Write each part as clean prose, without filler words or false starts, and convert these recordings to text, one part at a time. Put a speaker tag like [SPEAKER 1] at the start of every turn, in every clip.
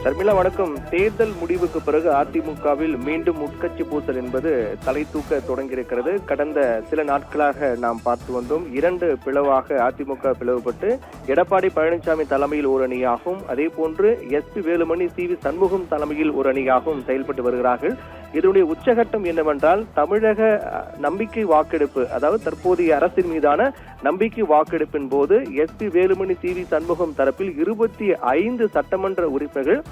[SPEAKER 1] தர்மிளா வணக்கம். தேர்தல் முடிவுக்கு பிறகு அதிமுகவில் மீண்டும் உட்கட்சி பூசல் என்பது தலை தூக்க தொடங்கியிருக்கிறது. கடந்த சில நாட்களாக நாம் பார்த்து வந்தோம். 2 பிளவாக அதிமுக பிளவுபட்டு எடப்பாடி பழனிசாமி தலைமையில் ஒரு அணியாகவும், அதே போன்று எஸ்.பி. வேலுமணி, சி.வி. சண்முகம் தலைமையில் ஒரு அணியாகவும் செயல்பட்டு வருகிறார்கள். இதனுடைய உச்சகட்டம் என்னவென்றால், தமிழக நம்பிக்கை வாக்கெடுப்பு, அதாவது தற்போதைய அரசின் மீதான நம்பிக்கை வாக்கெடுப்பின் போது எஸ்.பி. வேலுமணி, சி.வி. சண்முகம் தரப்பில் 25 சட்டமன்ற உறுப்பினர்கள்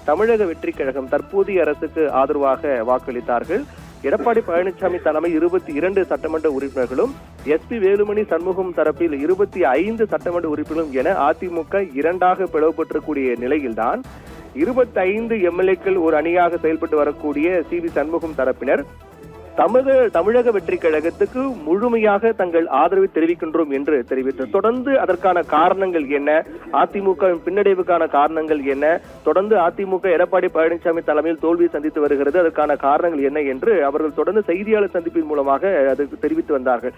[SPEAKER 1] தமிழக வெற்றி கழகம் தற்போதைய அரசுக்கு ஆதரவாக வாக்களித்தார்கள். எடப்பாடி பழனிசாமி தலைமை 22 சட்டமன்ற உறுப்பினர்களும், எஸ்.பி. வேலுமணி சண்முகம் தரப்பில் 25 சட்டமன்ற உறுப்பினர்களும் என அதிமுக 2ஆக பிளவுபற்றக்கூடிய நிலையில்தான் 25 எம்எல்ஏக்கள் ஒரு அணியாக செயல்பட்டு வரக்கூடிய சி.வி. சண்முகம் தரப்பினர் தமிழக வெற்றி கழகத்துக்கு முழுமையாக தங்கள் ஆதரவை தெரிவிக்கின்றோம் என்று தெரிவித்து, தொடர்ந்து அதற்கான காரணங்கள் என்ன, அதிமுக பின்னடைவுக்கான காரணங்கள் என்ன, தொடர்ந்து அதிமுக எடப்பாடி பழனிசாமி தலைமையில் தோல்வியை சந்தித்து வருகிறது, அதற்கான காரணங்கள் என்ன என்று அவர்கள் தொடர்ந்து செய்தியாளர் சந்திப்பின் மூலமாக அதற்கு தெரிவித்து வந்தார்கள்.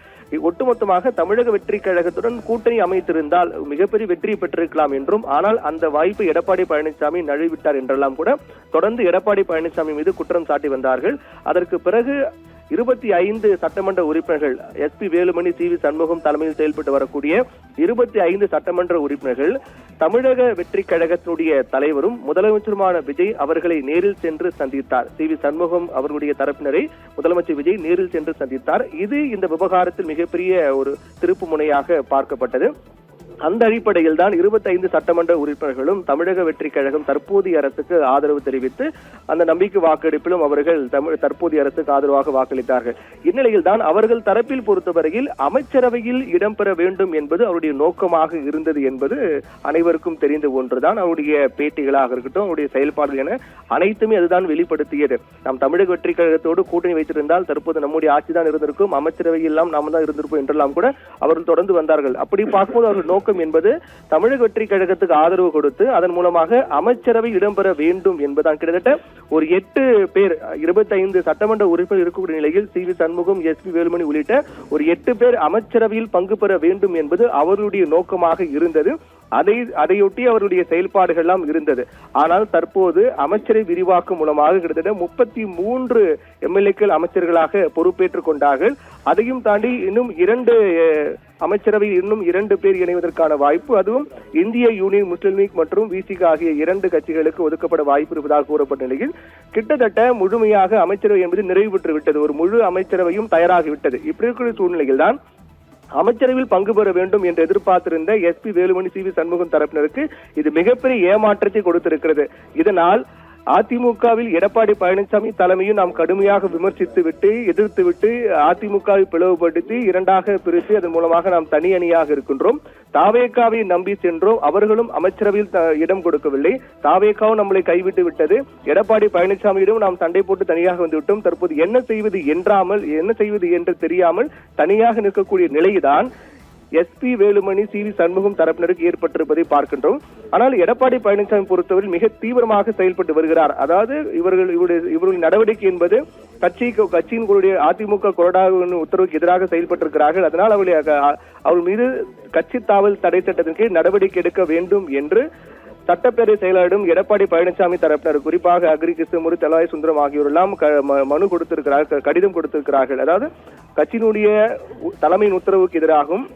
[SPEAKER 1] ஒட்டுமொத்தமாக தமிழக வெற்றி கழகத்துடன் கூட்டணி அமைத்திருந்தால் மிகப்பெரிய வெற்றி பெற்றிருக்கலாம் என்றும், ஆனால் அந்த வாய்ப்பை எடப்பாடி பழனிசாமி நழுவிவிட்டார் என்றெல்லாம் கூட தொடர்ந்து எடப்பாடி பழனிசாமி மீது குற்றம் சாட்டி வந்தார்கள். அதற்கு பிறகு 25 சட்டமன்ற உறுப்பினர்கள், எஸ்.பி. வேலுமணி, சி.வி. சண்முகம் தலைமையில் செயல்பட்டு வரக்கூடிய 25 சட்டமன்ற உறுப்பினர்கள் தமிழக வெற்றி கழகத்தினுடைய தலைவரும் முதலமைச்சருமான விஜய் அவர்களை நேரில் சென்று சந்தித்தார். சி.வி. சண்முகம் அவர்களுடைய தரப்பினரை முதலமைச்சர் விஜய் நேரில் சென்று சந்தித்தார். இது இந்த விவகாரத்தில் மிகப்பெரிய ஒரு திருப்பு முனையாக பார்க்கப்பட்டது. அந்த அடிப்படையில் தான் 25 சட்டமன்ற உறுப்பினர்களும் தமிழக வெற்றி கழகம் தற்போதைய அரசுக்கு ஆதரவு தெரிவித்து அந்த நம்பிக்கை வாக்கெடுப்பிலும் அவர்கள் தற்போதைய அரசுக்கு ஆதரவாக வாக்களித்தார்கள். இந்நிலையில் தான் அவர்கள் தரப்பில் பொறுத்தவரையில் அமைச்சரவையில் இடம்பெற வேண்டும் என்பது அவருடைய நோக்கமாக இருந்தது என்பது அனைவருக்கும் தெரிந்த ஒன்றுதான். அவருடைய பேட்டிகளாக இருக்கட்டும், அவருடைய செயல்பாடுகள் என அனைத்துமே அதுதான் வெளிப்படுத்தியது. நாம் தமிழக வெற்றி கழகத்தோடு கூட்டணி வைத்திருந்தால் தற்போது நம்முடைய ஆட்சி தான் இருந்திருக்கும், அமைச்சரவையெல்லாம் நாம தான் இருந்திருப்போம் என்றெல்லாம் கூட அவர்கள் தொடர்ந்து வந்தார்கள். அப்படி பார்க்கும்போது அவர்கள் நோக்கம் என்பது தமிழக வெற்றி கழகத்துக்கு ஆதரவு கொடுத்து அதன் மூலமாக அமைச்சரவை இடம்பெற வேண்டும் என்பதான். கிட்டத்தட்ட ஒரு 8 பேர் 25 சட்டமன்ற உறுப்பினர் இருக்கக்கூடிய நிலையில் சி.வி. சண்முகம், எஸ்.பி. வேலுமணி உள்ளிட்ட ஒரு 8 பேர் அமைச்சரவையில் பங்கு பெற வேண்டும் என்பது அவருடைய நோக்கமாக இருந்தது. அதையொட்டி அவருடைய செயல்பாடுகள் எல்லாம் இருந்தது. ஆனால் தற்போது அமைச்சரை விரிவாக்கம் மூலமாக கிட்டத்தட்ட 33 எம்எல்ஏக்கள் அமைச்சர்களாக பொறுப்பேற்றுக் கொண்டார்கள். அதையும் தாண்டி இன்னும் 2 அமைச்சரவை இன்னும் 2 பேர் இணைவதற்கான வாய்ப்பு, அதுவும் இந்திய யூனியன் முஸ்லிம் லீக் மற்றும் விசிக ஆகிய 2 கட்சிகளுக்கு ஒதுக்கப்பட வாய்ப்பு இருப்பதாக கூறப்பட்ட நிலையில் கிட்டத்தட்ட முழுமையாக அமைச்சரவை என்பது நிறைவு பெற்று விட்டது. ஒரு முழு அமைச்சரவையும் தயாராகிவிட்டது. இப்படி இருக்கிற சூழ்நிலையில் தான் அமைச்சரவையில் பங்கு பெற வேண்டும் என்று எதிர்பார்த்திருந்த எஸ்.பி. வேலுமணி, சி.வி. சண்முகம் தரப்பினருக்கு இது மிகப்பெரிய ஏமாற்றத்தை கொடுத்திருக்கிறது. இதனால் அதிமுகவில் எடப்பாடி பழனிசாமி தலைமையும் நாம் கடுமையாக விமர்சித்து விட்டு எதிர்த்து விட்டு அதிமுகவை பிளவுபடுத்தி 2ஆக பிரித்து அதன் மூலமாக நாம் தனி அணியாக இருக்கின்றோம். தாவேகாவை நம்பி சென்றோம், அவர்களும் அமைச்சரவையில் இடம் கொடுக்கவில்லை. தாவேகாவும் நம்மளை கைவிட்டு விட்டது. எடப்பாடி பழனிசாமியிடம் நாம் சண்டை போட்டு தனியாக வந்துவிட்டோம். தற்போது என்ன செய்வது என்று தெரியாமல் தனியாக நிற்கக்கூடிய நிலைதான் எஸ்.பி. வேலுமணி, சி.வி. சண்முகம் தரப்பினருக்கு ஏற்பட்டிருப்பதை பார்க்கின்றோம். ஆனால் எடப்பாடி பழனிசாமி பொறுத்தவரை மிக தீவிரமாக செயல்பட்டு வருகிறார். அதாவது இவர்களுடைய நடவடிக்கை என்பது கட்சியினுடைய அதிமுக கொறடா உத்தரவுக்கு எதிராக செயல்பட்டிருக்கிறார்கள். அதனால் அவர்கள் மீது கட்சி தாவல் தடை சட்டத்தின் கீழ் நடவடிக்கை எடுக்க வேண்டும் என்று சட்டப்பேரவை செயலாளரிடம் எடப்பாடி பழனிசாமி தரப்பினர், குறிப்பாக அக்ரி கிருஷ்ணமூர்த்தி, தலாய் சுந்தரம் ஆகியோரெல்லாம் மனு கொடுத்திருக்கிறார்கள், கடிதம் கொடுத்திருக்கிறார்கள். அதாவது கட்சியினுடைய தலைமையின் உத்தரவுக்கு எதிராகவும்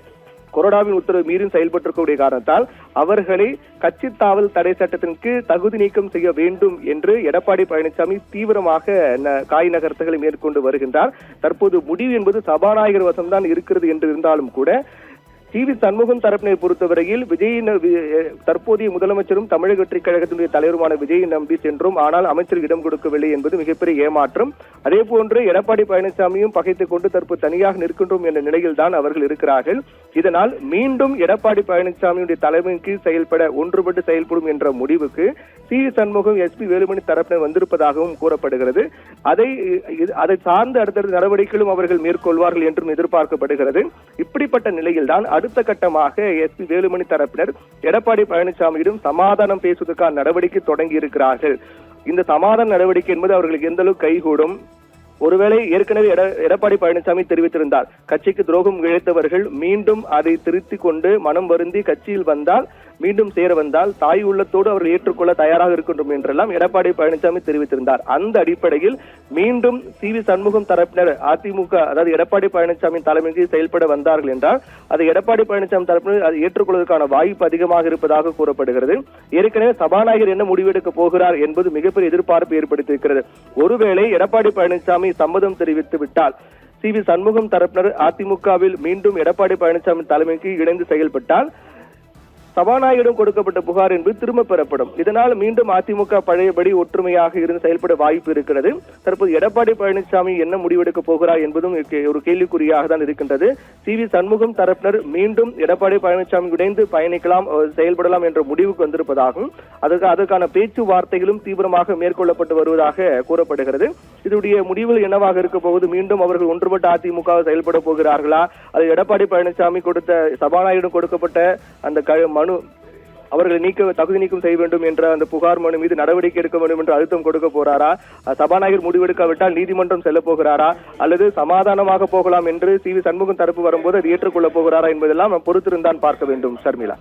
[SPEAKER 1] கொறடாவின் உத்தரவு மீறி செயல்பட்டிருக்கக்கூடிய காரணத்தால் அவர்களை கட்சி தாவல் தடை சட்டத்தின் கீழ் தகுதி நீக்கம் செய்ய வேண்டும் என்று எடப்பாடி பழனிசாமி தீவிரமாக காய் நகர்த்துகளை மேற்கொண்டு வருகின்றார். தற்போது முடிவு என்பது சபாநாயகர் வசம்தான் இருக்கிறது என்று இருந்தாலும் கூட சி.வி. சண்முகம் தரப்பினை பொறுத்தவரையில் தற்போதைய முதலமைச்சரும் தமிழக வெற்றி கழகத்தினுடைய தலைவருமான விஜயை நம்பி சென்றோம், ஆனால் அமைச்சருக்கு இடம் கொடுக்கவில்லை என்பது மிகப்பெரிய ஏமாற்றம். அதே போன்று எடப்பாடி பழனிசாமியும் பகைத்துக் கொண்டு தற்போது தனியாக நிற்கின்றோம் என்ற நிலையில் தான் அவர்கள் இருக்கிறார்கள். இதனால் மீண்டும் எடப்பாடி பழனிசாமியுடைய தலைமையின் கீழ் செயல்பட ஒன்றுபட்டு செயல்படும் என்ற முடிவுக்கு சி.வி. சண்முகம், எஸ்.பி. வேலுமணி தரப்பினர் வந்திருப்பதாகவும் கூறப்படுகிறது. அதை சார்ந்த அடுத்த நடவடிக்கைகளும் அவர்கள் மேற்கொள்வார்கள் என்றும் எதிர்பார்க்கப்படுகிறது. இப்படிப்பட்ட நிலையில் தான் அடுத்த கட்டமாக எஸ்.பி. வேலுமணி தரப்பினர் எடப்பாடி பழனிசாமியிடம் சமாதானம் பேசுவதற்கான நடவடிக்கை தொடங்கி இருக்கிறார்கள். இந்த சமாதான நடவடிக்கை என்பது அவர்களுக்கு எந்த அளவுக்கு கைகூடும்? ஒருவேளை ஏற்கனவே எடப்பாடி பழனிசாமி தெரிவித்திருந்தார், கட்சிக்கு துரோகம் இழைத்தவர்கள் மீண்டும் அதை திருத்திக் கொண்டு மனம் வருந்தி கட்சியில் வந்தால் மீண்டும் சேர வந்தால் தாய் உள்ளத்தோடு அவர்கள் ஏற்றுக்கொள்ள தயாராக இருக்கின்றோம் என்றெல்லாம் எடப்பாடி பழனிசாமி தெரிவித்திருந்தார். அந்த அடிப்படையில் மீண்டும் சி.வி. சண்முகம் தரப்பினர் அதிமுக, அதாவது எடப்பாடி பழனிசாமி தலைமைக்கு செயல்பட வந்தார்கள் என்றால் அதை எடப்பாடி பழனிசாமி தரப்பினர் அதை ஏற்றுக்கொள்வதற்கான வாய்ப்பு அதிகமாக இருப்பதாக கூறப்படுகிறது. ஏற்கனவே சபாநாயகர் என்ன முடிவெடுக்க போகிறார் என்பது மிகப்பெரிய எதிர்பார்ப்பு ஏற்படுத்தியிருக்கிறது. ஒருவேளை எடப்பாடி பழனிசாமி சம்மதம் தெரிவித்து விட்டால், சி.வி. சண்முகம் தரப்பினர் அதிமுகவில் மீண்டும் எடப்பாடி பழனிசாமி தலைமைக்கு இணைந்து செயல்பட்டால் சபாநாயகரிடம் கொடுக்கப்பட்ட புகார் என்பது திரும்ப பெறப்படும். இதனால் மீண்டும் அதிமுக பழையபடி ஒற்றுமையாக இருந்து செயல்பட வாய்ப்பு இருக்கிறது. தற்போது எடப்பாடி பழனிசாமி என்ன முடிவெடுக்க போகிறார் என்பதும் ஒரு கேள்விக்குறியாக தான் இருக்கின்றது. சி.வி. சண்முகம் தரப்பினர் மீண்டும் எடப்பாடி பழனிசாமி இணைந்து பயணிக்கலாம், செயல்படலாம் என்ற முடிவுக்கு வந்திருப்பதாகவும் அதற்கான பேச்சுவார்த்தைகளும் தீவிரமாக மேற்கொள்ளப்பட்டு வருவதாக கூறப்படுகிறது. இதனுடைய முடிவுகள் என்னவாக இருக்க போகுது? மீண்டும் அவர்கள் ஒன்றுபட்ட அதிமுக செயல்பட போகிறார்களா? அது எடப்பாடி பழனிசாமி கொடுத்த சபாநாயகரிடம் கொடுக்கப்பட்ட அந்த மனு அவர்களை தகுதி நீக்கம் செய்ய வேண்டும் என்ற அந்த புகார் மனு மீது நடவடிக்கை எடுக்க வேண்டும் என்று அழுத்தம் கொடுக்க போறாரா? சபாநாயகர் முடிவெடுக்காவிட்டால் நீதிமன்றம் செல்ல போகிறாரா? அல்லது சமாதானமாக போகலாம் என்று சி.வி. சண்முகம் தரப்பு வரும்போது அது ஏற்றுக்கொள்ள போகிறாரா என்பதெல்லாம் பொறுத்திருந்தான் பார்க்க வேண்டும். ஷர்மிளா.